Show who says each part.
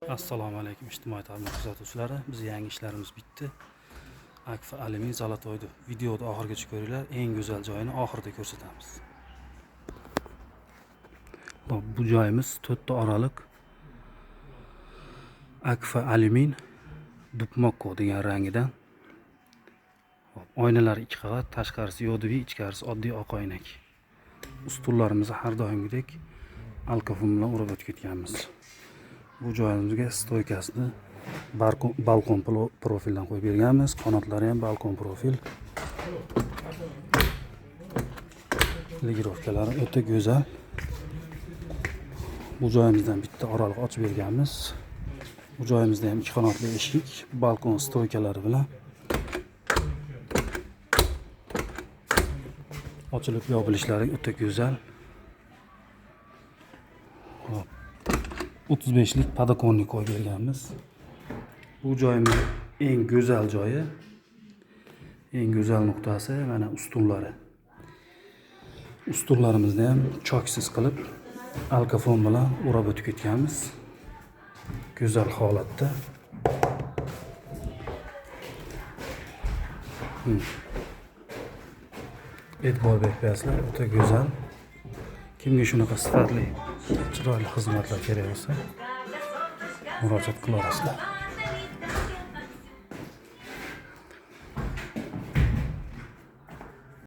Speaker 1: Assalomu alaykum ijtimoiy tarmoq kuzatuvchilari. Biz yangi ishlarimiz bitdi. Akfa Alyumin Zolotoyni videoni oxirigacha ko'ringlar. Eng go'zal joyini oxirida ko'rsatamiz. Bu joyimiz 4 ta oraliq Akfa Alyumin Dupmokko degan rangidan. Oynalar 2 qavat, tashqarisi yodoviy, ichkarisi oddiy oq oynak. Ustullarimizni har doimgidek alkofon bilan o'rab o'tib ketganmiz. Bu joyimizga stoykasini balkon profildan qo'yib berganmiz. Qanotlari ham balkon profil. Legirovkalari o'ta go'zal. Bu joyimizdan bitta oraliq ochib berganmiz. Bu joyimizda ham 2 qanotli eshik, balkon stoykalari bilan ochilib yopilishlari o'ta go'zal. 35 lik podokonni qo'yib berganmiz. Bu joyimiz eng go'zal joyi, eng go'zal nuqtasi mana ustunlari. Ustunlarimizni ham choksiz qilib alkofon bilan o'rab o'tib ketganmiz. Go'zal holatda. E'tibor berasizlar, o'ta go'zal. Kimga shunaqa sifatli, chiroyli xizmatlar kerak bo'lsa, murojaat qilasizlar.